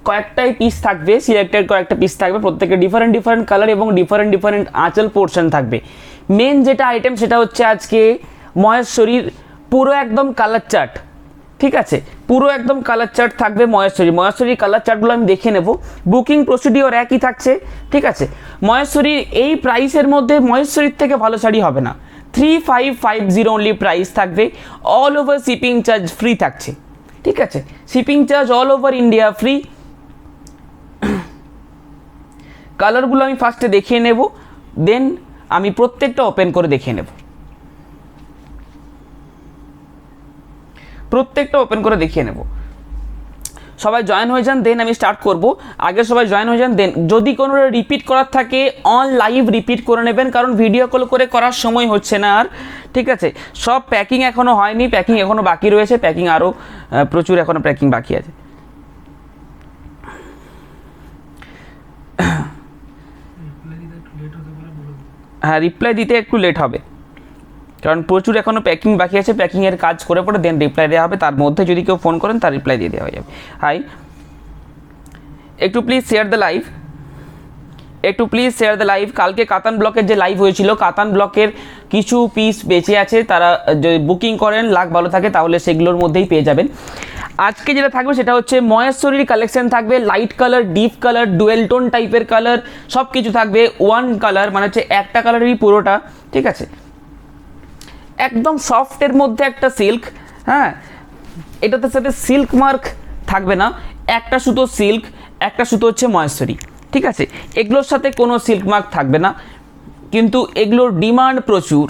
কয়েকটাই piece থাকবে, selected কয়েকটা piece থাকবে, প্রত্যেকে ডিফারেন্ট ডিফারেন্ট কালার এবং ডিফারেন্ট ডিফারেন্ট আঁচল পোর্শন থাকবে। মেন যেটা আইটেম সেটা হচ্ছে আজকে মহেশ্বরীর পুরো একদম কালার চার্ট, ঠিক আছে, পুরো একদম কালার চার্ট থাকবে মহেশ্বরীর কালার চার্টগুলো আমি দেখে নেব। বুকিং প্রসিডিওর একই থাকছে, ঠিক আছে। মহেশ্বরীর এই প্রাইসের মধ্যে মহেশ্বরীর থেকে ভালো শাড়ি হবে না। 3550 অনলি প্রাইস থাকবে, all over shipping charge free থাকছে, ঠিক আছে, shipping charge all over India free. কালারগুলো আমি ফার্স্টে দেখিয়ে নেব, দেন আমি প্রত্যেকটা ওপেন করে দেখিয়ে নেব, প্রত্যেকটা ওপেন করে দেখিয়ে নেব। সবাই জয়েন হয়ে যান, দেন আমি স্টার্ট করব। আগে সবাই জয়েন হয়ে যান, দেন যদি কোনো রিপিট করার থাকে অন লাইভ রিপিট করে নেবেন, কারণ ভিডিও কল করে করার সময় হচ্ছে না আর, ঠিক আছে। সব প্যাকিং এখনও হয়নি, প্যাকিং এখনও বাকি রয়েছে, প্যাকিং আরও প্রচুর এখনও প্যাকিং বাকি আছে। হ্যাঁ, রিপ্লাই দিতে একটু লেট হবে, কারণ প্রচুর এখনও প্যাকিং বাকি আছে, প্যাকিংয়ের কাজ করে পরে দেন রিপ্লাই দেওয়া হবে। তার মধ্যে যদি কেউ ফোন করেন তার রিপ্লাই দিয়ে দেওয়া হয়ে যাবে। হাই, একটু প্লিজ শেয়ার দ্য লাইভ, একটু প্লিজ শেয়ার দ্য লাইভ। কালকে কাতান ব্লকের যে লাইভ হয়েছিল, কাতান ব্লকের কিছু পিস বেঁচে আছে, তারা যদি বুকিং করেন লাখ ভালো থাকে তাহলে সেগুলোর মধ্যেই পেয়ে যাবেন। আজকে যেটা থাকবে সেটা হচ্ছে মহেশ্বরীর কালেকশন থাকবে, light colour, deep colour, dual tone টাইপের কালার, সব কিছু থাকবে। ওয়ান কালার মানে হচ্ছে একটা কালারেরই পুরোটা, ঠিক আছে, একদম সফটের মধ্যে একটা সিল্ক। হ্যাঁ, এটাতে সাথে সিল্ক মার্ক থাকবে না, একটা সুতো সিল্ক, একটা সুতো হচ্ছে মহেশ্বরী, ঠিক আছে। এগুলোর সাথে কোনো সিল্ক মার্ক থাকবে না, কিন্তু এগুলোর ডিমান্ড প্রচুর,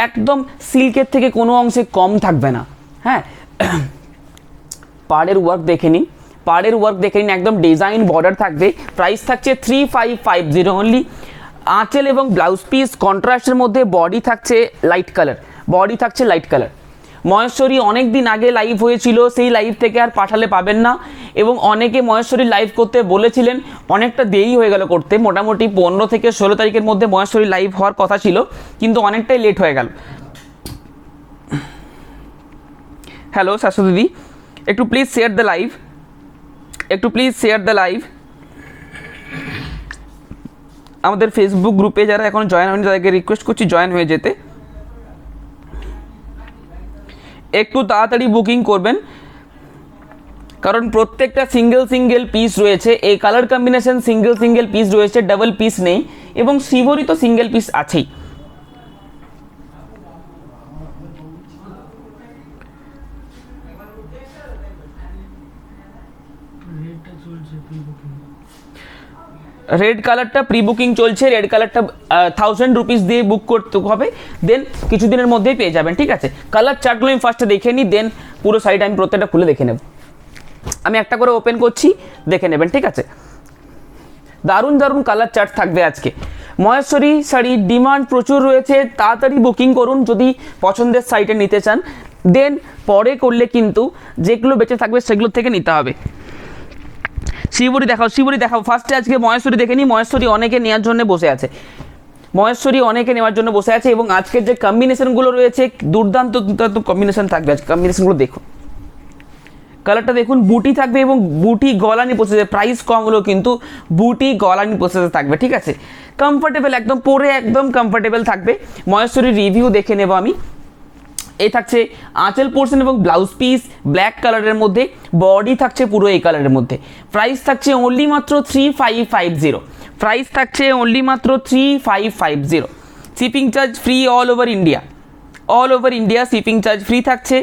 একদম সিল্কের থেকে কোনো অংশে কম থাকবে না। হ্যাঁ, পাড়ের ওয়ার্ক দেখে নিন, পাড়ের ওয়ার্ক দেখে নিন, একদম ডিজাইন বর্ডার থাকবে। প্রাইস থাকছে 3550 অনলি। আঁচল এবং ব্লাউজ পিস কন্ট্রাস্টের মধ্যে, বডি থাকছে লাইট কালার, বডি থাকছে লাইট কালার। মহেশ্বরী অনেক দিন আগে লাইভ হয়েছিল, সেই লাইভ থেকে আর পাঠালে পাবেন না, এবং অনেকে মহেশ্বরী লাইভ করতে বলেছিলেন, অনেকটা দেরি হয়ে গেল করতে, মোটামুটি 15 থেকে 16 তারিখের মধ্যে মহেশ্বরী লাইভ হওয়ার কথা ছিল, কিন্তু অনেকটাই লেট হয়ে গেল। হ্যালো শাশু দিদি, একটু প্লিজ শেয়ার দ্য লাইভ, একটু প্লিজ শেয়ার দ্য লাইভ। আমাদের ফেসবুক গ্রুপে যারা এখন জয়েন হয়নি তাদেরকে রিকোয়েস্ট করছি জয়েন হয়ে যেতে, একটু তাড়াতাড়ি বুকিং করবেন, কারণ প্রত্যেকটা সিঙ্গেল সিঙ্গেল পিস রয়েছে। এই colour combination single single piece রয়েছে, ডাবল পিস নেই, এবং শিবরি তো সিঙ্গেল পিস আছেই। রেড কালারটা প্রি বুকিং চলছে, রেড কালারটা 1000 রুপিস দিয়ে বুক করতে হবে, দেন কিছুদিনের মধ্যেই পেয়ে যাবেন, ঠিক আছে। কালার চার্টগুলো আমি ফার্স্টে দেখে নিই, দেন পুরো শাড়িটা আমি প্রত্যেকটা খুলে দেখে নেব। আমি একটা করে ওপেন করছি, দেখে নেবেন, ঠিক আছে। দারুণ দারুণ কালার চার্ট থাকবে আজকে। মহেশ্বরী শাড়ির ডিমান্ড প্রচুর রয়েছে, তাড়াতাড়ি বুকিং করুন যদি পছন্দের শাড়িটা নিতে চান, দেন পরে করলে কিন্তু যেগুলো বেঁচে থাকবে সেগুলো থেকে নিতে হবে। শিবরি দেখাও, শিবরি দেখাও। ফার্স্টে আজকে মহেশ্বরী দেখে নিই। মহেশ্বরী অনেকে নেওয়ার জন্য বসে আছে, মহেশ্বরী অনেকে নেওয়ার জন্য বসে আছে, এবং আজকের যে কম্বিনেশনগুলো রয়েছে দুর্দান্ত দুর্দান্ত কম্বিনেশন থাকবে আজকে। কম্বিনেশনগুলো দেখুন, কালারটা দেখুন, বুটি থাকবে এবং বুটি গলানি প্রসেসে, প্রাইস কম হলেও কিন্তু বুটি গলানি প্রসেসে থাকবে, ঠিক আছে। কমফোর্টেবল, একদম পরে একদম কমফোর্টেবল থাকবে। মহেশ্বরীর রিভিউ দেখে নেব আমি। এই থাকছে আঁচল পোর্শন এবং ব্লাউজ পিস ব্ল্যাক কালারের মধ্যে, বডি থাকছে পুরো এই কালারের মধ্যে। প্রাইস থাকছে অনলি মাত্র 3550, প্রাইস থাকছে অনলি মাত্র 3550। Shipping charge free all over India, all over India shipping charge free থাকছে।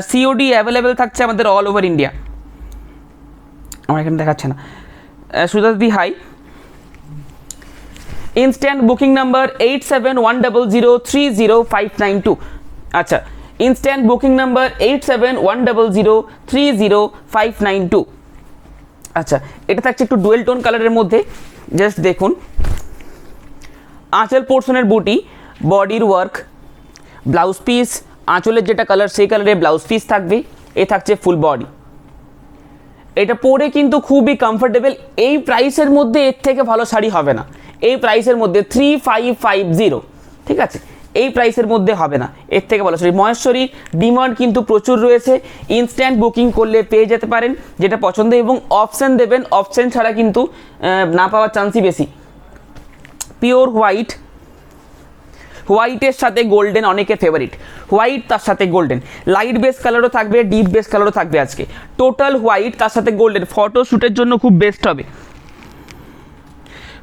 সিওডি অ্যাভেলেবেল থাকছে আমাদের অল ওভার ইন্ডিয়া। আমার এখানে দেখাচ্ছে না। সুজাতি হাই, ইনস্ট্যান্ট বুকিং নাম্বার 8710030592। আচ্ছা, ইনস্ট্যান্ট বুকিং নাম্বার 8710030592। আচ্ছা, এটা থাকছে একটু ডুয়েল টোন কালারের মধ্যে, জাস্ট দেখুন। আঁচল পোর্শনের বুটি, বডির ওয়ার্ক, ব্লাউজ পিস আঁচলের যেটা কালার সেই কালারের ব্লাউজ পিস থাকবে। এ থাকছে ফুল বডি। এটা পরে কিন্তু খুবই কমফোর্টেবল। এই প্রাইসের মধ্যে এর থেকে ভালো শাড়ি হবে না, এই প্রাইসের মধ্যে 3550, ঠিক আছে। এই প্রাইসের মধ্যে হবে না, এর থেকে বলা সরি। মহেশ্বরীর ডিমান্ড কিন্তু প্রচুর রয়েছে, ইনস্ট্যান্ট বুকিং করলে পেয়ে যেতে পারেন যেটা পছন্দ, এবং অপশান দেবেন, অপশান ছাড়া কিন্তু না পাওয়ার চান্সই বেশি। পিওর হোয়াইট, হোয়াইটের সাথে গোল্ডেন অনেকের ফেভারিট, হোয়াইট তার সাথে গোল্ডেন, লাইট বেস কালারও থাকবে, ডিপ বেস কালারও থাকবে আজকে। টোটাল হোয়াইট তার সাথে গোল্ডেন, ফটোশ্যুটের জন্য খুব বেস্ট হবে,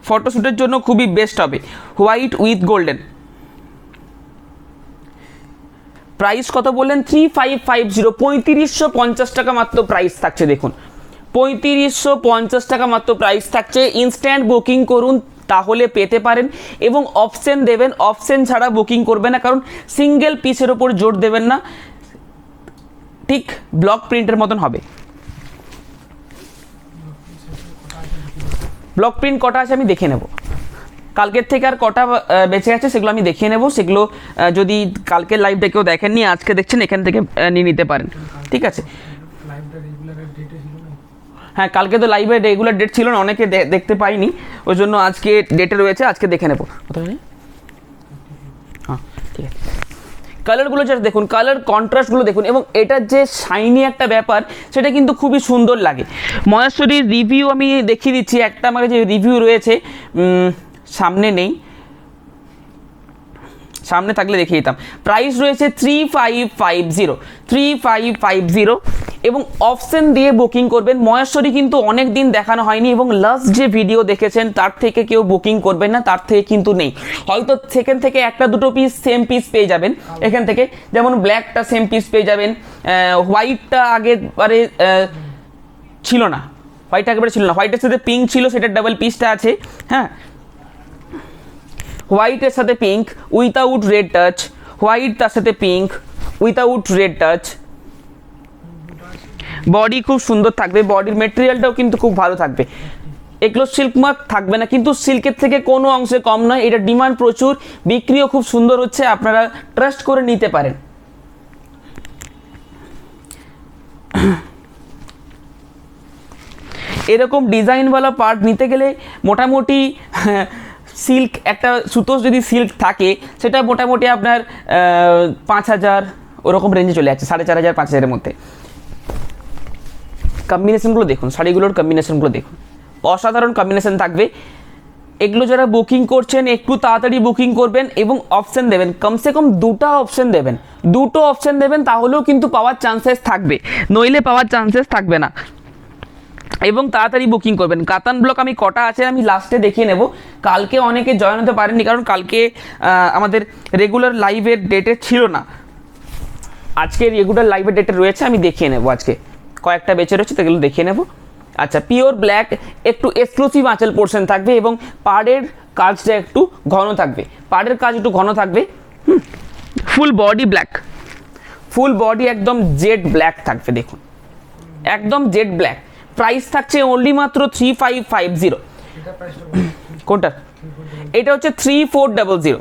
ফটোশ্যুটের জন্য খুবই বেস্ট হবে হোয়াইট উইথ গোল্ডেন। প্রাইস কত বললেন? 3550, 3550 টাকা মাত্র প্রাইস থাকছে। দেখুন 3550 টাকা মাত্র প্রাইস থাকছে। ইনস্ট্যান্ট বুকিং করুন তাহলে পেতে পারেন, এবং অপশন দেবেন, অপশন ছাড়া বুকিং করবে না, কারণ সিঙ্গেল পিসের ওপর জোর দেবেন না, ঠিক ব্লক প্রিন্টের মতন হবে। ব্লক প্রিন্ট কটা আছে আমি দেখে নেব, কালকের থেকে আর কটা বেঁচে গেছে সেগুলো আমি দেখিয়ে নেব। সেগুলো যদি কালকের লাইভটা কেউ দেখেননি, আজকে দেখছেন, এখান থেকে নিয়ে নিতে পারেন, ঠিক আছে। হ্যাঁ, কালকে তো লাইভে রেগুলার ডেট ছিল না, অনেকে দেখতে পাইনি, ওই জন্য আজকে ডেটে রয়েছে, আজকে দেখে নেব। হ্যাঁ ঠিক আছে। কালারগুলো যা দেখুন, কালার কন্ট্রাস্টগুলো দেখুন, এবং এটার যে শাইনি একটা ব্যাপার সেটা কিন্তু খুবই সুন্দর লাগে। মহেশ্বরীর রিভিউ আমি দেখিয়ে দিচ্ছি, একটা আমার যে রিভিউ রয়েছে, সামনে নেই, সামনে থাকলে দেখিয়ে দিতাম। প্রাইস রয়েছে 3550, 3550, এবং অপশন দিয়ে বুকিং করবেন। মহেশ্বরী কিন্তু অনেক দিন দেখানো হয়নি, এবং লাস্ট যে ভিডিও দেখেছেন তার থেকে কেউ বুকিং করবেন না, তার থেকে কিন্তু নেই। হয়তো সেখান থেকে একটা দুটো পিস সেম পিস পেয়ে যাবেন এখান থেকে, যেমন ব্ল্যাকটা সেম পিস পেয়ে যাবেন, হোয়াইটটা আগেবারে ছিল না, হোয়াইট একেবারে ছিল না, হোয়াইটের সাথে পিঙ্ক ছিল, সেটার ডাবল পিসটা আছে। হ্যাঁ, হোয়াইটের সাথে pink without red touch, white তার সাথে pink without red touch. Body খুব সুন্দর থাকবে, বডির মেটেরিয়ালটাও কিন্তু খুব ভালো থাকবে। এগুলো সিল্ক মার্ক থাকবে না, কিন্তু সিল্কের থেকে কোনো অংশে কম নয়। এটা ডিমান্ড প্রচুর, বিক্রিও খুব সুন্দর হচ্ছে, আপনারা ট্রাস্ট করে নিতে পারেন। এরকম ডিজাইনওয়ালা পার্ট নিতে গেলে মোটামুটি সিল্ক, একটা সুতো যদি সিল্ক থাকে সেটা মোটামুটি আপনার 5000 ওরকম রেঞ্জে চলে যাচ্ছে, 4500 5000-এর মধ্যে। কম্বিনেশনগুলো দেখুন, শাড়িগুলোর কম্বিনেশনগুলো দেখুন, অসাধারণ কম্বিনেশন থাকবে। এগুলো যারা বুকিং করছেন একটু তাড়াতাড়ি বুকিং করবেন, এবং অপশন দেবেন, কমসে কম দুটো অপশন দেবেন, দুটো অপশন দেবেন, তাহলেও কিন্তু পাওয়ার চান্সেস থাকবে, নইলে পাওয়ার চান্সেস থাকবে না। এবং তাড়াতাড়ি বুকিং করবেন। কাতান ব্লক আমি কটা আছে আমি লাস্টে দেখিয়ে নেব। কালকে অনেকে জয়েন হতে পারেননি, কারণ কালকে আমাদের রেগুলার লাইভের ডেটে ছিল না, আজকে রেগুলার লাইভের ডেটে রয়েছে, আমি দেখিয়ে নেব। আজকে কয়েকটা বেঁচে রয়েছে, সেগুলো দেখিয়ে নেব। আচ্ছা, পিওর ব্ল্যাক, একটু এক্সক্লুসিভ আঁচল পোর্শন থাকবে, এবং পাড়ের কাজটা একটু ঘন থাকবে, পাড়ের কাজ একটু ঘন থাকবে। Full body black, full body একদম জেড ব্ল্যাক থাকবে, দেখুন একদম জেড ব্ল্যাক। প্রাইস থাকছে অনলি মাত্র 3550। কোনটা? এটা হচ্ছে 3400,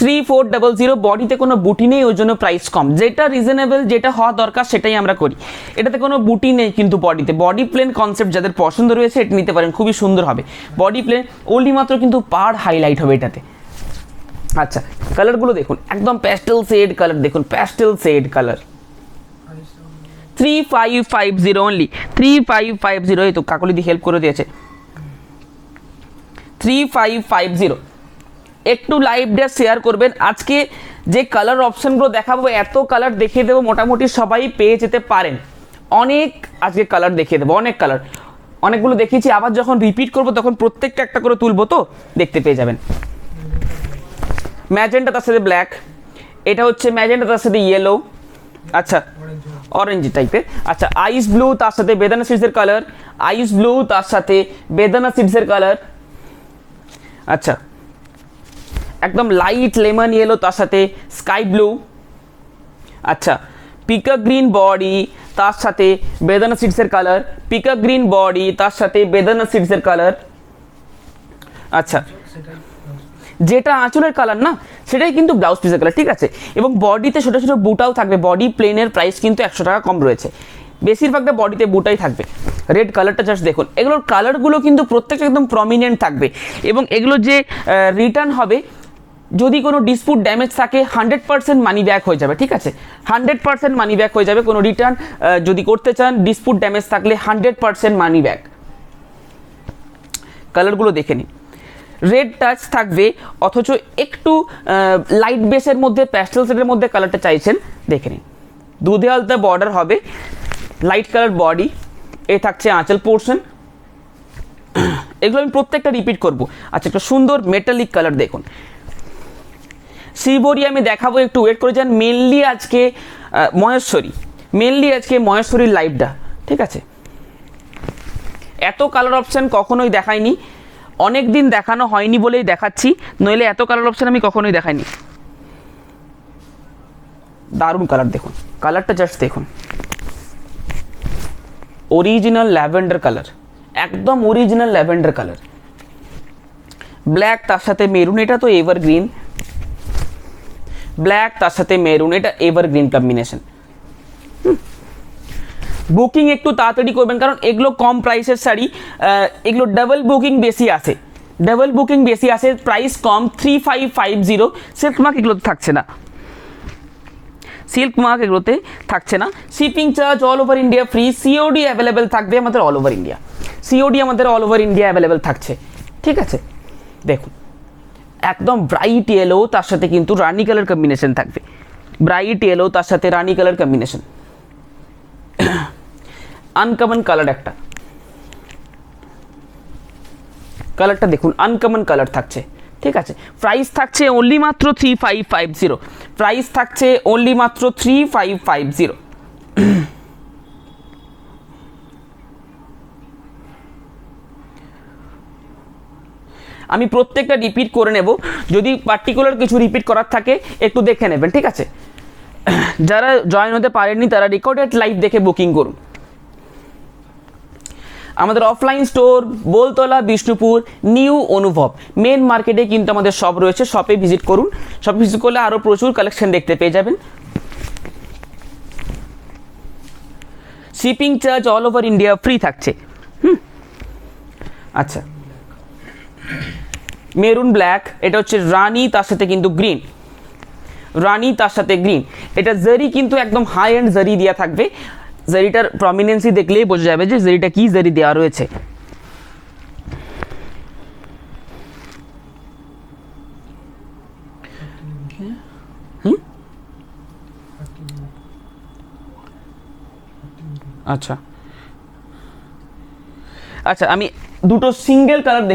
3400। বডিতে কোনো বুটি নেই, ওই জন্য প্রাইস কম, যেটা রিজনেবল, যেটা হওয়া দরকার সেটাই আমরা করি। এটাতে কোনো বুটি নেই কিন্তু বডিতে, বডি প্লেন কনসেপ্ট যাদের পছন্দ রয়েছে এটা নিতে পারেন, খুবই সুন্দর হবে বডি প্লেন। অনলি মাত্র কিন্তু পার হাইলাইট হবে এটাতে। আচ্ছা, কালারগুলো দেখুন, একদম প্যাস্টেল শেড কালার, দেখুন প্যাস্টেল শেড কালার। 3550 অনলি, 3550। এই তো কাকলি দিয়ে হেল্প করে দিয়েছে। 3550। একটু লাইভটা শেয়ার করবেন। আজকে যে কালার অপশানগুলো দেখাবো, এত কালার দেখিয়ে দেবো, মোটামুটি সবাই পেয়ে যেতে পারেন। অনেক আজকে কালার দেখিয়ে দেবো, অনেক কালার, অনেকগুলো দেখিয়েছি, আবার যখন রিপিট করবো তখন প্রত্যেকটা একটা করে তুলবো, তো দেখতে পেয়ে যাবেন। ম্যাজেন্টা তার সাথে ব্ল্যাক, এটা হচ্ছে ম্যাজেন্টা তার সাথে ইয়েলো, আচ্ছা অরেঞ্জ টাইপের। আচ্ছা, আইস ব্লু তার সাথে বেদানা সিডসের কালার, আইস ব্লু তার সাথে বেদানা সিডসের কালার। আচ্ছা, একদম লাইট লেমন ইয়েলো তার সাথে স্কাই ব্লু। আচ্ছা, পিকক গ্রিন বডি তার সাথে বেদানা সিডসের কালার, পিকক গ্রিন বডি তার সাথে বেদানা সিডসের কালার। আচ্ছা, যেটা আঁচলের কালার না সেটাই কিন্তু ব্লাউজ পিসের কালার, ঠিক আছে। এবং বডিতে ছোটো ছোটো বুটাও থাকবে, বডি প্লেনের প্রাইস কিন্তু 100 টাকা কম রয়েছে, বেশিরভাগটা বডিতে বুটাই থাকবে। রেড কালারটা জাস্ট দেখুন, এগুলোর কালারগুলো কিন্তু প্রত্যেকটা একদম প্রমিনেন্ট থাকবে। এবং এগুলো যে রিটার্ন হবে, যদি কোনো ডিসপুট ড্যামেজ থাকে 100% মানি ব্যাক হয়ে যাবে, ঠিক আছে, 100% মানি ব্যাক হয়ে যাবে। কোনো রিটার্ন যদি করতে চান ডিসপুট ড্যামেজ থাকলে 100% মানি ব্যাক। কালারগুলো দেখে নিন। রেড টাচ থাকবে, অথচ একটু লাইট বেসের মধ্যে প্যাস্টেল শেডের মধ্যে কালারটা চাইছেন, দেখে নিন। দুধে আলতা বর্ডার হবে, লাইট কালার বডি, এ থাকছে আঁচল পোর্শন। এগুলো আমি প্রত্যেকটা রিপিট করব। আচ্ছা, একটা সুন্দর মেটালিক কালার দেখুন। শিবরি আমি দেখাবো, একটু ওয়েট করে যান। মেনলি আজকে মহেশ্বরীর লাইভটা, ঠিক আছে। এত কালার অপশান কখনোই দেখাইনি, অনেক দিন দেখানো হয়নি বলেই দেখাচ্ছি, নইলে এত কালার অপশান আমি কখনোই দেখাইনি। দারুণ কালার দেখুন, কালারটা জাস্ট দেখুন, অরিজিনাল ল্যাভেন্ডার কালার, একদম অরিজিনাল ল্যাভেন্ডার কালার। ব্ল্যাক তার সাথে মেরুন, এটা তো এভারগ্রিন। ব্ল্যাক তার সাথে মেরুন, এটা এভারগ্রিন কম্বিনেশন। বুকিং একটু তাড়াতাড়ি করবেন, কারণ এগুলো কম প্রাইসের শাড়ি, এগুলো ডাবল বুকিং বেশি আসে, প্রাইস কম। 3550। সিল্ক মার্ক এগুলোতে থাকছে না, shipping charge all over India free. COD available থাকবে আমাদের অল ওভার ইন্ডিয়া, অ্যাভেলেবেল থাকছে, ঠিক আছে। দেখুন একদম ব্রাইট ইয়েলো, তার সাথে কিন্তু রানি কালার কম্বিনেশন থাকবে, আনকমন কালার একটা, কালারটা দেখুন, আনকমন কালার থাকছে, ঠিক আছে। প্রাইস থাকছে অনলি মাত্র 3550। আমি প্রত্যেকটা রিপিট করে নেব, যদি পার্টিকুলার কিছু রিপিট করার থাকে একটু দেখে নেবেন, ঠিক আছে। যারা জয়েন হতে পারেননি তারা রেকর্ডেড লাইভ দেখে বুকিং করুন। আমাদের offline store Boltala, Bishnupur, new অনুভব, মেন মার্কেটে কিন্তু আমাদের শপ রয়েছে। শপে ভিজিট করুন, শপে ভিজিট করলে আরও প্রচুর কালেকশন দেখতে পেয়ে যাবেন। Shipping charge all over India free থাকছে। আচ্ছা, মেরুন ব্ল্যাক, এটা হচ্ছে রানি, তার সাথে কিন্তু গ্রিন, এটা জারি কিন্তু একদম হাই এন্ড জারি দেওয়া থাকবে। জারিটার প্রমিনেন্সি দেখলেই বোঝা যাবে যে জারিটা কি জারি দেওয়া রয়েছে। আচ্ছা, আমি দুটো সিঙ্গেল কালার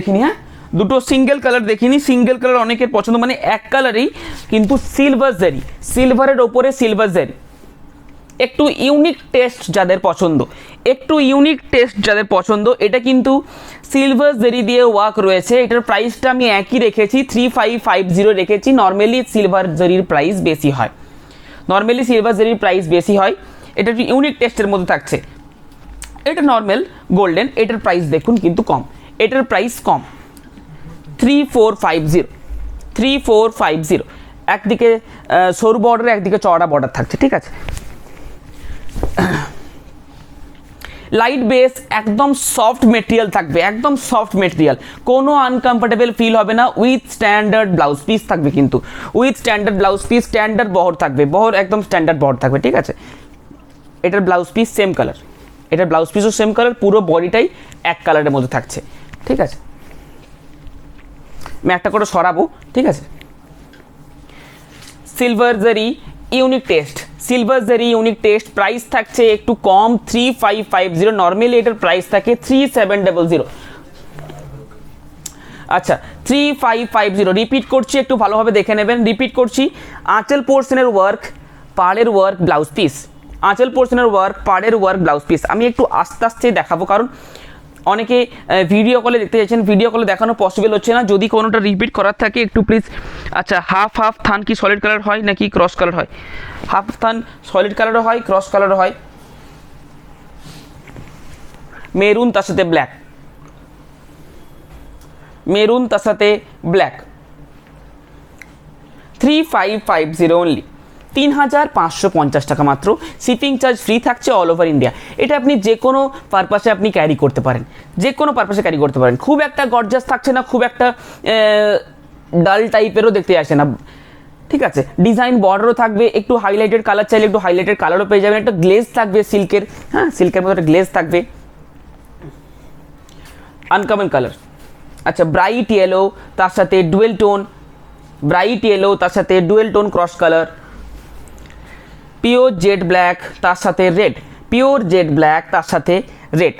দেখিনি, সিঙ্গেল কালার অনেকের পছন্দ, মানে এক কালারেই কিন্তু সিলভারের ওপরে সিলভার জারি। একটু ইউনিক টেস্ট যাদের পছন্দ, এটা কিন্তু সিলভার জারি দিয়ে ওয়ার্ক রয়েছে। এটার প্রাইসটা আমি একই রেখেছি, 3550 রেখেছি। নর্মালি সিলভার জারির প্রাইস বেশি হয়, এটা একটু ইউনিক টেস্টের মধ্যে থাকছে। এটা নর্মাল গোল্ডেন, এটার প্রাইস দেখুন কিন্তু কম, 3450। একদিকে সরু বর্ডার, একদিকে চওড়া বর্ডার থাকছে, ঠিক আছে। লাইট বেস, একদম সফট মেটেরিয়াল থাকবে, কোনো আনকমফোর্টেবল ফিল হবে না। উইথ স্ট্যান্ডার্ড ব্লাউজ পিস থাকবে, কিন্তু স্ট্যান্ডার্ড বহর থাকবে, একদম স্ট্যান্ডার্ড বহর থাকবে, ঠিক আছে। এটার ব্লাউজ পিস সেম কালার, পুরো বডিটাই এক কালারের মধ্যে থাকছে, ঠিক আছে। আমি একটা করে সরাবো, ঠিক আছে। সিলভার জারি ইউনিক টেস্ট, প্রাইস থাকছে একটু কম, 3550। নর্মালি এটার প্রাইস থাকে 3700। আচ্ছা, 3550। রিপিট করছি, একটু ভালোভাবে দেখে নেবেন। আঁচল পোর্শনের ওয়ার্ক, পাড়ের ওয়ার্ক, ব্লাউজ পিস। আমি একটু আস্তে আস্তে দেখাবো, কারণ অনেকে ভিডিও কলে দেখতে চাইছেন, ভিডিও কলে দেখানো পসিবল হচ্ছে না। যদি কোনোটা রিপিট করার থাকে একটু প্লিজ। আচ্ছা, হাফ থান কি সলিড কালার হয় নাকি ক্রস কালার হয়? হাফ থান সলিড কালারও হয়, ক্রস কালারও হয়। মেরুন তার সাথে ব্ল্যাক, 3550 অনলি, 3550 টাকা মাত্র। শিপিং চার্জ ফ্রি থাকছে অল ওভার ইন্ডিয়া। এটা আপনি যে কোনো পারপাসে ক্যারি করতে পারেন, খুব একটা গর্জাস থাকছে না, খুব একটা ডাল টাইপেরও দেখতে আসে না, ঠিক আছে। ডিজাইন বর্ডারও থাকবে, একটু হাইলাইটেড কালার চাইলে একটু হাইলাইটেড কালারও পেয়ে যাবেন, একটা গ্লেজ থাকবে সিল্কের, হ্যাঁ সিল্কের মধ্যে একটা গ্লেজ থাকবে, আনকমন কালার। আচ্ছা, ব্রাইট ইয়েলো তার সাথে ডুয়েল টোন, ব্রাইট ইয়েলো তার সাথে dual tone cross colour, pure jet black তার সাথে রেড, পিওর জেড ব্ল্যাক তার সাথে রেড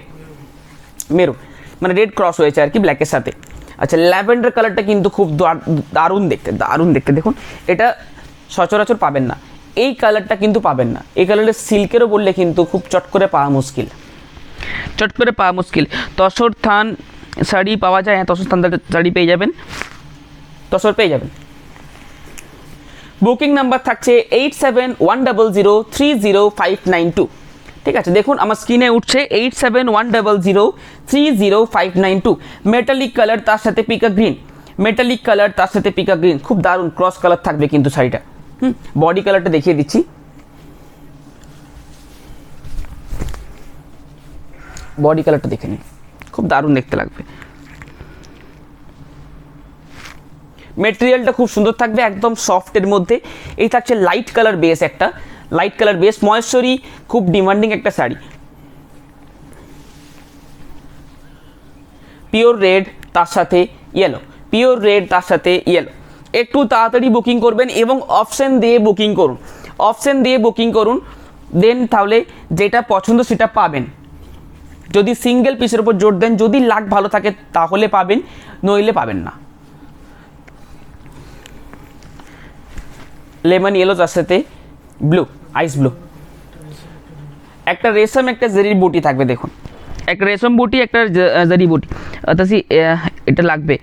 মেরুন, মানে রেড ক্রস হয়েছে আর কি ব্ল্যাকের সাথে। আচ্ছা, ল্যাভেন্ডার কালারটা কিন্তু খুব দারুণ দেখতে, দেখুন এটা সচরাচর পাবেন না, এই কালারটা কিন্তু পাবেন না, এই কালারের সিল্কেরও বললে কিন্তু খুব চট করে পাওয়া মুশকিল। তসর থান শাড়ি পাওয়া যায়, হ্যাঁ তসর থান শাড়ি পেয়ে যাবেন, তসর পেয়ে যাবেন। বুকিং নাম্বার থাকছে 8710030592, ঠিক আছে। দেখুন আমার স্ক্রিনে উঠছে 8710030592, মেটালিক কালার তার সাথে পিকা গ্রিন, খুব দারুণ ক্রস কালার থাকবে কিন্তু শাড়িটা। বডি কালারটা দেখিয়ে দিচ্ছি, বডি কালারটা দেখে নিন, খুব দারুণ দেখতে লাগবে। মেটেরিয়ালটা খুব সুন্দর থাকবে, একদম সফটের মধ্যে। এই থাকছে লাইট কালার বেস, একটা লাইট কালার বেস মহেশ্বরী, খুব ডিমান্ডিং একটা শাড়ি। পিওর রেড তার সাথে ইয়েলো, একটু তাড়াতাড়ি বুকিং করবেন এবং অপশন দিয়ে বুকিং করুন, দেন তাহলে যেটা পছন্দ সেটা পাবেন। যদি সিঙ্গেল পিসের উপর জোর দেন, যদি লাক ভালো থাকে তাহলে পাবেন, নইলে পাবেন না। লেমন ইয়েলো তার সাথে ব্লু, আইস ব্লু, একটা রেশম একটা জারির বুটি থাকবে, দেখুন একটা রেশম বুটি একটা জারি বুটি, অর্থাৎ এটা লাগবে।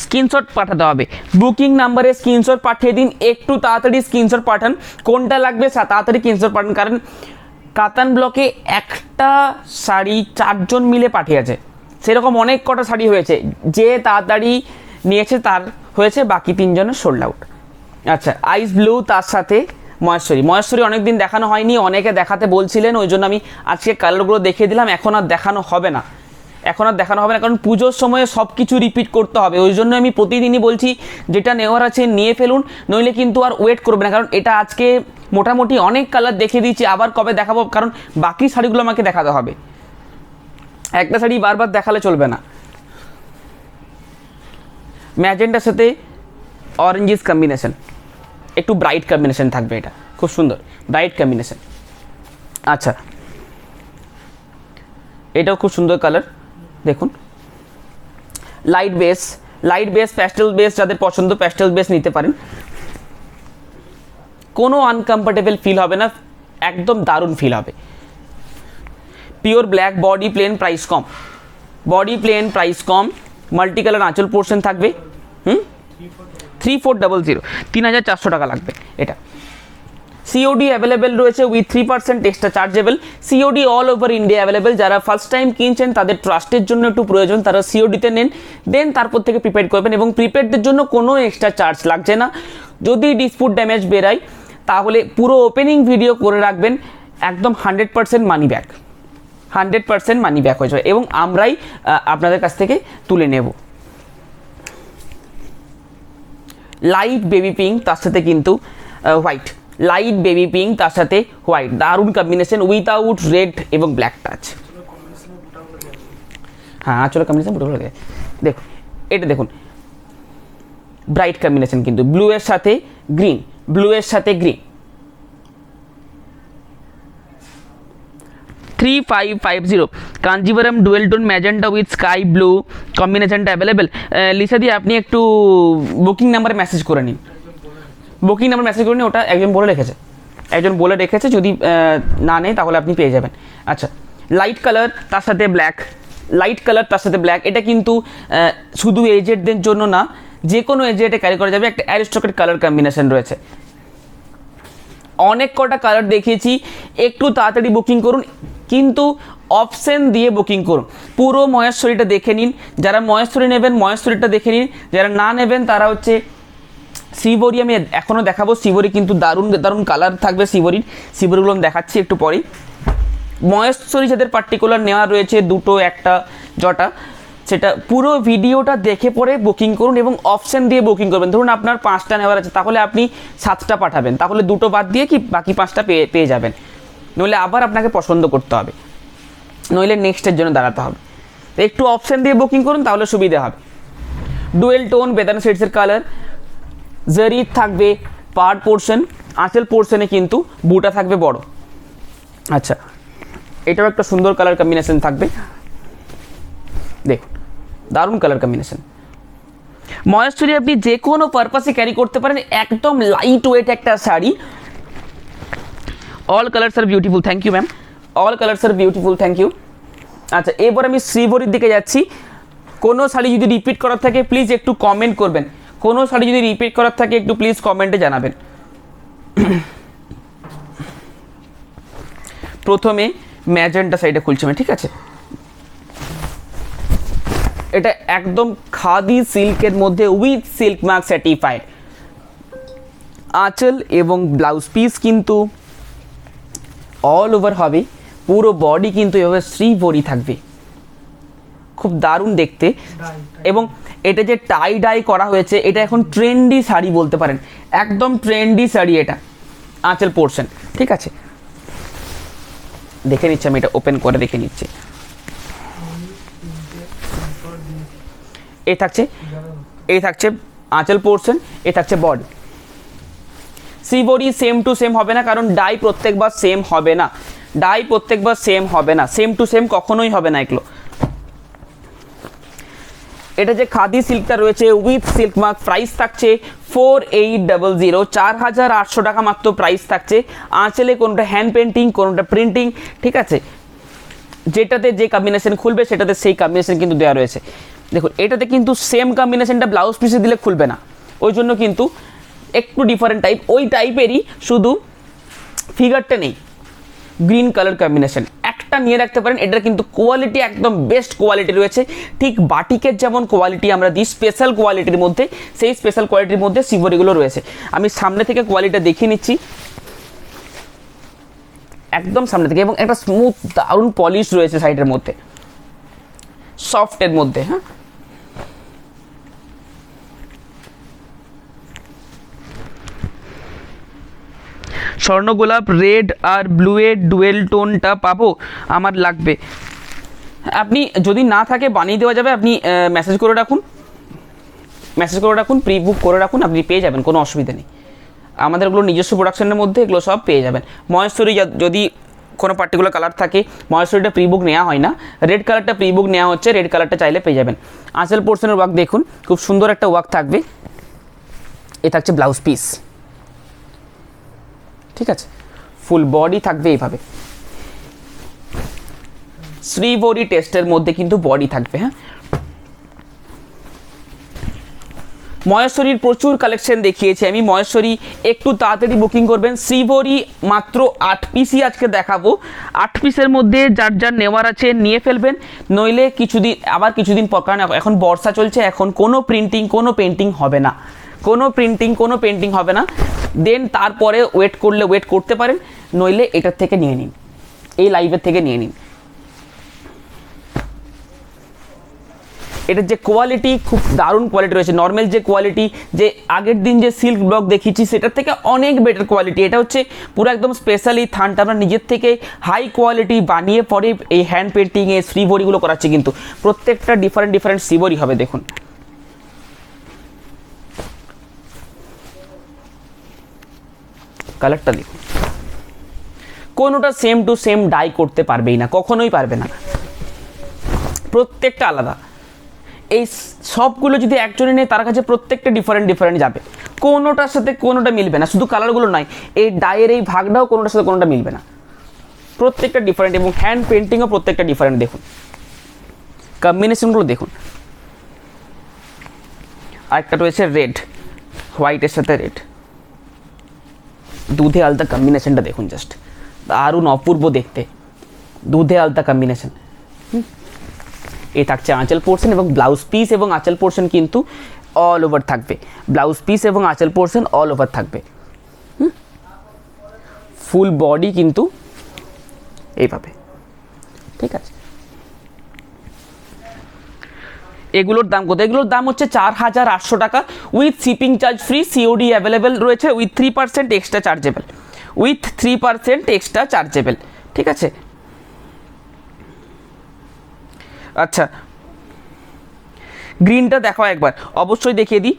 স্ক্রিনশট পাঠাতে হবে, বুকিং নাম্বারে স্ক্রিনশট পাঠিয়ে দিন, একটু তাড়াতাড়ি স্ক্রিনশট পাঠান, কোনটা লাগবে তাড়াতাড়ি স্ক্রিনশট পাঠান, কারণ কাতান ব্লকে একটা শাড়ি 4 জন মিলে পাঠিয়েছে, সেরকম অনেক কটা শাড়ি হয়েছে, যে তাড়াতাড়ি নিয়েছে তার হয়েছে, বাকি 3 জনের সোল্ড আউট। আচ্ছা, আইস ব্লু তার সাথে মহেশ্বরী অনেকদিন দেখানো হয়নি, অনেকে দেখাতে বলছিলেন, ওই জন্য আমি আজকে কালারগুলো দেখিয়ে দিলাম। এখন আর দেখানো হবে না, কারণ পুজোর সময়ে সব কিছু রিপিট করতে হবে, ওই জন্য আমি প্রতিদিনই বলছি যেটা নেওয়ার আছে নিয়ে ফেলুন, নইলে কিন্তু আর ওয়েট করবে না, কারণ এটা আজকে মোটামুটি অনেক কালার দেখিয়ে দিচ্ছি, আবার কবে দেখাবো, কারণ বাকি শাড়িগুলো আমাকে দেখাতে হবে, একটা শাড়ি বারবার দেখালে চলবে না। ম্যাজেন্টার সাথে অরেঞ্জিস কম্বিনেশন, একটু ব্রাইট কম্বিনেশন থাকবে, এটা খুব সুন্দর ব্রাইট কম্বিনেশন। আচ্ছা, এটাও খুব সুন্দর কালার, দেখুন লাইট বেস প্যাস্টেল বেস, যাদের পছন্দ প্যাস্টেল বেস নিতে পারেন, কোনো আনকমফর্টেবল ফিল হবে না, একদম দারুণ ফিল হবে। Pure black, body plain, price কম, মাল্টি কালার আঁচল পোর্শন থাকবে। 3400, 3400 টাকা লাগবে এটা। সিওডি অ্যাভেলেবেল রয়েছে with 3% extra chargeable, COD all over India available. যারা ফার্স্ট টাইম কিনছেন তাদের ট্রাস্টের জন্য একটু প্রয়োজন, তারা সিওডিতে নেন, দেন তারপর থেকে প্রিপেড করবেন, এবং প্রিপেডদের জন্য কোনো এক্সট্রা চার্জ লাগছে না। যদি ডিসপুট ড্যামেজ বেরায় তাহলে পুরো ওপেনিং ভিডিও করে রাখবেন, একদম 100% মানি ব্যাক, 100% মানি ব্যাক হয়ে যাবে, এবং আমরাই আপনাদের কাছ থেকে তুলে নেব। লাইট বেবি পিঙ্ক তার সাথে কিন্তু হোয়াইট, দারুণ কম্বিনেশন, উইথাউট রেড এবং ব্ল্যাক টাচ। হ্যাঁ, চলো কম্বিনেশন দেখুন, এটা দেখুন ব্রাইট কম্বিনেশন, কিন্তু ব্লু এর সাথে green, 3550 Kanjivaram dual tone magenta with sky blue কম্বিনেশনটা অ্যাভেলেবেল। লিসাদি, আপনি একটু বুকিং নাম্বারে মেসেজ করে নিন, ওটা একজন বলে রেখেছে, যদি না নেয় তাহলে আপনি পেয়ে যাবেন। আচ্ছা, লাইট কালার তার সাথে ব্ল্যাক, এটা কিন্তু শুধু এজেডদের জন্য না, যে কোনো এজেডে ক্যারি করা যাবে, একটা অ্যারিস্টোক্রেট কালার কম্বিনেশন রয়েছে। অনেক কটা কালার দেখিয়েছি, একটু তাড়াতাড়ি বুকিং করুন, কিন্তু অপশন দিয়ে বুকিং করুন। পুরো মহেশ্বরীটা দেখে নিন, যারা মহেশ্বরী নেবেন মহেশ্বরীটা দেখে নিন, যারা না নেবেন তারা হচ্ছে শিবরি, আমি এখনও দেখাবো শিবরি, কিন্তু দারুণ কালার থাকবে শিবরিগুলো আমি দেখাচ্ছি একটু পরেই। মহেশ্বরী যাদের পার্টিকুলার নেওয়া রয়েছে, দুটো একটা জটা, সেটা পুরো ভিডিওটা দেখে পরে বুকিং করুন এবং অপশান দিয়ে বুকিং করবেন। ধরুন আপনার 5টা নেওয়ার আছে, তাহলে আপনি 7টা পাঠাবেন, তাহলে 2টো বাদ দিয়ে কি বাকি 5টা পেয়ে যাবেন। নইলে আবার আপনাকে পছন্দ করতে হবে, নইলে নেক্সটের জন্য দাঁড়াতে হবে। তো একটু অপশান দিয়ে বুকিং করুন, তাহলে সুবিধা হবে। ডুয়েল টোন বেদানা শেডসের কালার, জারি থাকবে পার্ট পোর্শন, আঁচল পোর্শনে কিন্তু বুটা থাকবে বড়। আচ্ছা, এটাও একটা সুন্দর কালার কম্বিনেশন থাকবে, দেখুন দারুণ কালার কম্বিনেশন। মহেশ্বরী আপনি যে কোনো পারপাসে ক্যারি করতে পারেন, একদম লাইট ওয়েট একটা sari. All colours are beautiful, thank you ma'am, all colours are beautiful, thank you. আচ্ছা, এবার আমি শ্রীভরির দিকে যাচ্ছি। কোনো শাড়ি যদি রিপিট করার থাকে প্লিজ একটু কমেন্ট করবেন, কোনো শাড়ি যদি রিপিট করার থাকে একটু প্লিজ কমেন্টে জানাবেন। প্রথমে ম্যাজেন্টা সাইডে খুলছি আমি, ঠিক আছে। এটা একদম খাদি সিল্কের মধ্যে উইথ সিল্ক মার্ক সার্টিফাইড। আঁচল এবং ব্লাউজ পিস কিন্তু অল ওভার হবে, পুরো বডি কিন্তু এভাবে শ্রীভরি থাকবে, খুব দারুণ দেখতে। এবং এটা যে টাই ডাই করা হয়েছে, এটা এখন ট্রেন্ডি শাড়ি বলতে পারেন, একদম ট্রেন্ডি শাড়ি এটা। আঁচল পোর্শন, ঠিক আছে, দেখে নিচ্ছি আমি, এটা ওপেন করে দেখে নিচ্ছি। এই থাকছে আঁচল পোর্শন, এ থাকছে বডি। শ্রীভরি সেম টু সেম হবে না, কারণ ডাই প্রত্যেকবার সেম হবে না, ডাই প্রত্যেকবার সেম হবে না, সেম টু সেম কখনোই হবে না এগুলো। এটা যে খাদি সিল্কটা রয়েছে উইথ সিল্ক মার্ক, প্রাইস থাকছে 4800, 4800 টাকা মাত্র প্রাইস থাকছে। আঁচলে কোনোটা হ্যান্ড পেন্টিং, কোনোটা প্রিন্টিং, ঠিক আছে। যেটাতে যে কম্বিনেশন খুলবে সেটাতে সেই কম্বিনেশন কিন্তু দেওয়া রয়েছে। দেখুন এটাতে কিন্তু সেম কম্বিনেশনটা ব্লাউজ পিসে দিলে খুলবে না, ওই জন্য কিন্তু একটু ডিফারেন্ট টাইপ, ওই টাইপেরই, শুধু ফিগারটা নেই। গ্রিন কালার কম্বিনেশন একটা নিয়ে রাখতে পারেন, এটার কিন্তু কোয়ালিটি একদম বেস্ট কোয়ালিটি রয়েছে। ঠিক বাটিকের যেমন কোয়ালিটি আমরা দিই স্পেশাল কোয়ালিটির মধ্যে, সেই স্পেশাল কোয়ালিটির মধ্যে শ্রীভরিগুলো রয়েছে। আমি সামনে থেকে কোয়ালিটিটা দেখিয়ে নিচ্ছি, একদম সামনে থেকে, এবং একটা স্মুথ দারুণ পলিশ রয়েছে সাইডের মধ্যে, সফটের মধ্যে। হ্যাঁ, স্বর্ণগোলাপ রেড আর ব্লু এর ডুয়েল টোনটা পাবো, আমার লাগবে। আপনি যদি না থাকে বানিয়ে দেওয়া যাবে, আপনি মেসেজ করে রাখুন, প্রি বুক করে রাখুন, আপনি পেয়ে যাবেন, কোনো অসুবিধা নেই। আমাদের এগুলো নিজস্ব প্রোডাকশনের মধ্যে, এগুলো সব পেয়ে যাবেন। মহেশ্বরী যদি কোনো পার্টিকুলার কালার থাকে, মহেশ্বরীটা প্রি বুক নেওয়া হয় না, রেড কালারটা প্রি বুক নেওয়া হচ্ছে, রেড কালারটা চাইলে পেয়ে যাবেন। আঁচল পোর্শনের ওয়ার্ক দেখুন, খুব সুন্দর একটা ওয়ার্ক থাকবে। এ থাকছে ব্লাউজ পিস, ঠিক আছে, ফুল বডি থাকবে এইভাবে। শ্রীভরি টেস্টের মধ্যে কিন্তু বডি থাকবে। হ্যাঁ, মহেশ্বরীর প্রচুর কালেকশন দেখিয়েছি আমি, মহেশ্বরী একটু তাড়াতাড়ি বুকিং করবেন। শ্রীভরি মাত্র 8 পিসই আজকে দেখাবো, 8 পিসের মধ্যে যার যার নেওয়ার আছে নিয়ে ফেলবেন, নইলে কিছুদিন পর, কারণ এখন বর্ষা চলছে, এখন কোনো পেন্টিং হবে না, কোনো পেন্টিং হবে না। দেন তারপরে ওয়েট করতে পারেন, নইলে এটার থেকে নিয়ে নিন, এই লাইভের থেকে নিয়ে নিন। এটার যে কোয়ালিটি, খুব দারুণ কোয়ালিটি রয়েছে। নর্মাল যে কোয়ালিটি, যে আগের দিন যে সিল্ক ব্লক দেখিয়েছি সেটার থেকে অনেক বেটার কোয়ালিটি। এটা হচ্ছে পুরো একদম স্পেশালি থানটা আমরা নিজের থেকে হাই কোয়ালিটি বানিয়ে পরে এই হ্যান্ড পেন্টিংয়ে শ্রীভরিগুলো করাচ্ছি, কিন্তু প্রত্যেকটা ডিফারেন্ট শ্রীভরি হবে। দেখুন কালারটা দেখুন, কোনোটা সেম টু সেম ডাই করতে পারবেই না, কখনোই পারবে না, প্রত্যেকটা আলাদা। এই সবগুলো যদি একজনে নেয় তার কাছে প্রত্যেকটা ডিফারেন্ট যাবে, কোনোটার সাথে কোনোটা মিলবে না। শুধু কালারগুলো নয়, এই ডাইয়ের এই ভাগটাও কোনোটার সাথে কোনোটা মিলবে না, প্রত্যেকটা ডিফারেন্ট, এবং হ্যান্ড পেন্টিংও প্রত্যেকটা ডিফারেন্ট। দেখুন কম্বিনেশনগুলো দেখুন, আরেকটা রয়েছে রেড, হোয়াইটের সাথে রেড, দুধে আলতা কম্বিনেশনটা দেখুন, জাস্ট দারুণ অপূর্ব দেখতে, দুধে আলতা কম্বিনেশন। এ থাকছে আঁচল পোর্শন এবং ব্লাউজ পিস, এবং আঁচল পোর্শন কিন্তু অল ওভার থাকবে, ব্লাউজ পিস এবং আঁচল পোর্শন অল ওভার থাকবে। ফুল বডি কিন্তু এইভাবে, ঠিক আছে। এগুলোর দাম কত? এগুলোর দাম হচ্ছে 4800 টাকা with shipping charge free. COD available রয়েছে with 3% extra chargeable, with 3% extra chargeable, ঠিক আছে। আচ্ছা, গ্রিনটা দেখো একবার, অবশ্যই দেখিয়ে দিই।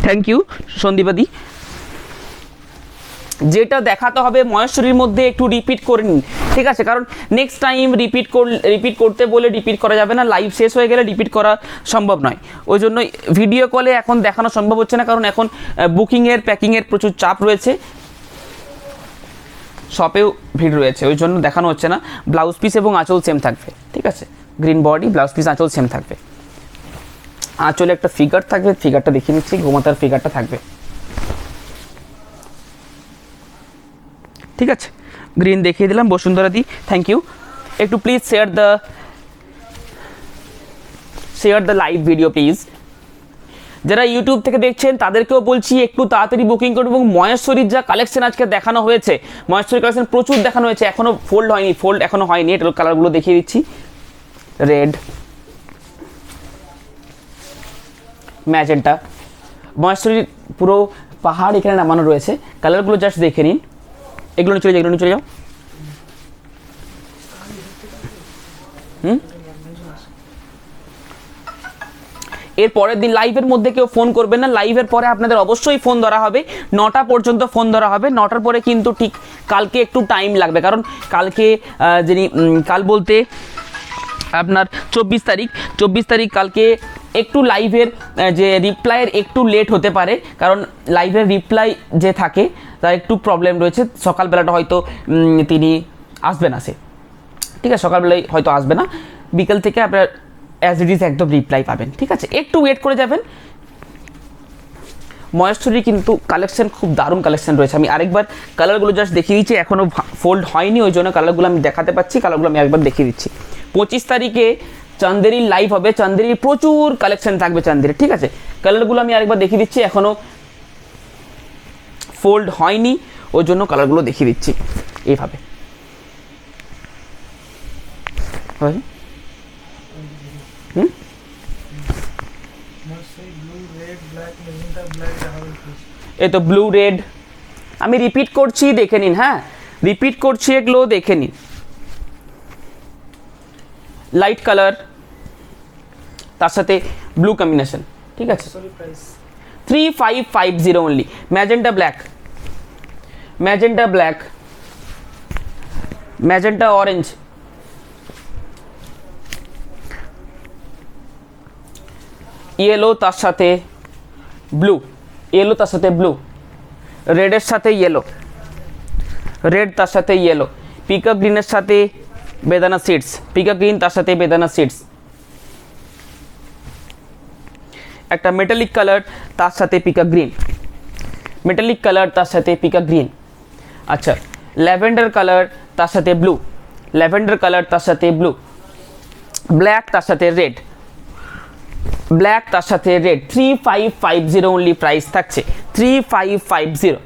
থ্যাংক ইউ সন্দীপাদি। যেটা দেখাতে হবে মহেশ্বরীর মধ্যে একটু রিপিট করে নিন, ঠিক আছে, কারণ নেক্সট টাইম রিপিট করতে বলে রিপিট করা যাবে না, লাইভ শেষ হয়ে গেলে রিপিট করা সম্ভব নয়। ওই জন্য ভিডিও কলে এখন দেখানো সম্ভব হচ্ছে না, কারণ এখন বুকিংয়ের প্যাকিংয়ের প্রচুর চাপ রয়েছে, শপেও ভিড় রয়েছে, ওই জন্য দেখানো হচ্ছে না। ব্লাউজ পিস এবং আঁচল সেম থাকবে, ঠিক আছে, গ্রিন বডি, ব্লাউজ পিস, আঁচল সেম থাকবে। আঁচলে একটা ফিগার থাকবে, ফিগারটা দেখিয়ে নিচ্ছি, গোমাতার ফিগারটা থাকবে, ঠিক আছে। গ্রিন দেখিয়ে দিলাম, বসুন্ধরা দি, থ্যাংক ইউ। একটু please share the live video please. যারা ইউটিউব থেকে দেখছেন তাদেরকেও বলছি একটু তাড়াতাড়ি বুকিং করুন। এবং মহেশ্বরীর যা কালেকশন আজকে দেখানো হয়েছে, মহেশ্বরীর কালেকশন প্রচুর দেখানো হয়েছে, এখনও ফোল্ড এখনও হয়নি। এটা কালারগুলো দেখিয়ে দিচ্ছি, রেড, ম্যাজেন্টা, মহেশ্বরীর পুরো পাহাড় এখানে নামানো রয়েছে, কালারগুলো জাস্ট দেখে নিন। এগুলো চলে যাও, এগুলো চলে যাও। এর পরের দিন লাইভের মধ্যে কেউ ফোন করবেন না, লাইভের পরে আপনাদের অবশ্যই ফোন ধরা হবে, 9টা পর্যন্ত ফোন ধরা হবে। 9টার পরে কিন্তু ঠিক কালকে একটু টাইম লাগবে, কারণ কালকে কাল বলতে আপনার 24 তারিখ কালকে একটু লাইভের যে রিপ্লাইয়ের একটু লেট হতে পারে, কারণ লাইভের রিপ্লাই যে থাকে তার একটু প্রবলেম রয়েছে। সকালবেলাটা হয়তো তিনি আসবে না, ঠিক আছে, সকালবেলায় হয়তো আসবে না, বিকেল থেকে আপনার অ্যাজ ইট ইজ একদম রিপ্লাই পাবেন, ঠিক আছে, একটু ওয়েট করে যাবেন। মহেশ্বরী কিন্তু কালেকশন খুব দারুণ কালেকশন রয়েছে। আমি আরেকবার কালারগুলো জাস্ট দেখিয়ে দিচ্ছি, এখনও ফোল্ড হয়নি, ওই জন্য কালারগুলো আমি দেখাতে পাচ্ছি, কালারগুলো আমি একবার দেখিয়ে দিচ্ছি। 25 তারিখে চান্দেরির লাইভ হবে, চান্দেরির প্রচুর কালেকশন থাকবে চান্দেরির, ঠিক আছে। কালারগুলো আমি আরেকবার দেখিয়ে দিচ্ছি, এখনও ফোল্ড হয়নি, ওই জন্য কালারগুলো দেখিয়ে দিচ্ছি এইভাবে। এই তো ব্লু রেড, আমি রিপিট করছি, দেখে নিন, হ্যাঁ রিপিট করছি, এগুলো দেখে নিন। লাইট কালার, তার সাথে ব্লু কম্বিনেশন, ঠিক আছে। 3550 only. Magenta black, magenta orange, yellow তার সাথে ব্লু, ইয়েলো তার সাথে ব্লু, রেডের সাথে ইয়েলো, রেড তার সাথে ইয়েলো, পিকক গ্রিনের সাথে বেদানা সিডস, পিকক গ্রিন তার সাথে বেদানা সিডস, একটা মেটালিক কালার তার সাথে পিকক গ্রিন, মেটালিক কালার তার সাথে পিকক গ্রিন। আচ্ছা, ল্যাভেন্ডার কালার তার সাথে ব্লু, ল্যাভেন্ডার কালার তার সাথে ব্লু, ব্ল্যাক তার সাথে রেড, ব্ল্যাক তার সাথে রেড। 3550 অনলি প্রাইস থাকছে, 3550,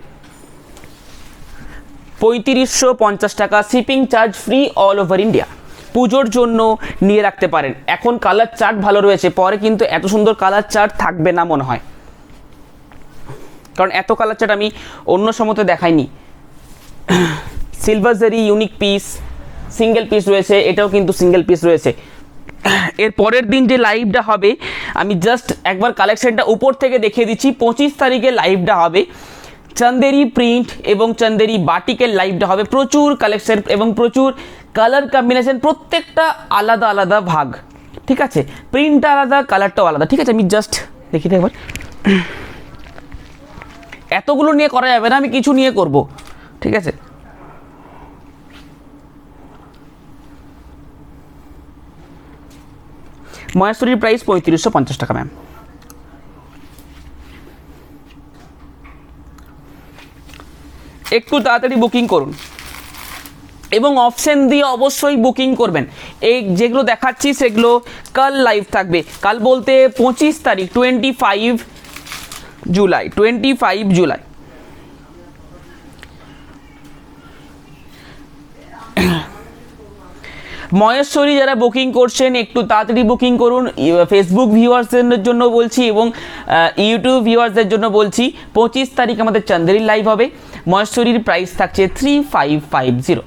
3550 টাকা, shipping charge free all over India. পুজোর জন্য নিয়ে রাখতে পারেন, এখন কালার চার্ট ভালো রয়েছে, পরে কিন্তু এত সুন্দর কালার চার্ট থাকবে না মনে হয়, কারণ এত কালার চার্ট আমি অন্য সময়তে দেখাইনি। সিলভার জারি ইউনিক পিস, সিঙ্গেল পিস রয়েছে, এটাও কিন্তু সিঙ্গেল পিস রয়েছে। এর পরের দিন যে লাইভটা হবে, আমি জাস্ট একবার কালেকশনটা উপর থেকে দেখিয়ে দিচ্ছি। 25 তারিখে লাইভটা হবে, চান্দেরি প্রিন্ট এবং চান্দেরি বাটিকের লাইভটা হবে, প্রচুর কালেকশন এবং প্রচুর কালার কম্বিনেশন, প্রত্যেকটা আলাদা আলাদা ভাগ, ঠিক আছে, প্রিন্টটা আলাদা, কালারটাও আলাদা, ঠিক আছে। আমি জাস্ট দেখি তো একবার, এতগুলো নিয়ে করা যাবে না, আমি কিছু নিয়ে করব, ঠিক আছে। মহেশ্বরীর প্রাইস 3550 টাকা ম্যাম। একটু তাড়াতাড়ি বুকিং করুন এবং অপশন দিয়ে অবশ্যই বুকিং করবেন। এই যেগুলো দেখাচ্ছি সেগুলো কাল লাইভ থাকবে, কাল বলতে 25 তারিখ, 25 জুলাই। মহেশ্বরী যারা বুকিং করছেন একটু তাড়াতাড়ি বুকিং করুন। ফেসবুক ভিউয়ার্সদের জন্য বলছি এবং ইউটিউব ভিউয়ার্সদের জন্য বলছি 25 তারিখ আমাদের চান্দেরি লাইভ হবে। মহেশ্বরীর প্রাইস থাকছে 3550।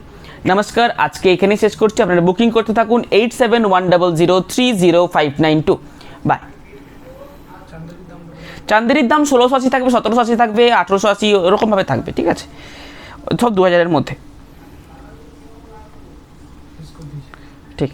নমস্কার, আজকে এখানেই শেষ করছি। আপনারা বুকিং করতে থাকুন 8710030592। বাই। চান্দেরির দাম 1680 থাকবে, 1780 থাকবে, 1880 ওরকমভাবে থাকবে, ঠিক আছে, সব 2000-এর মধ্যে। ঠিক।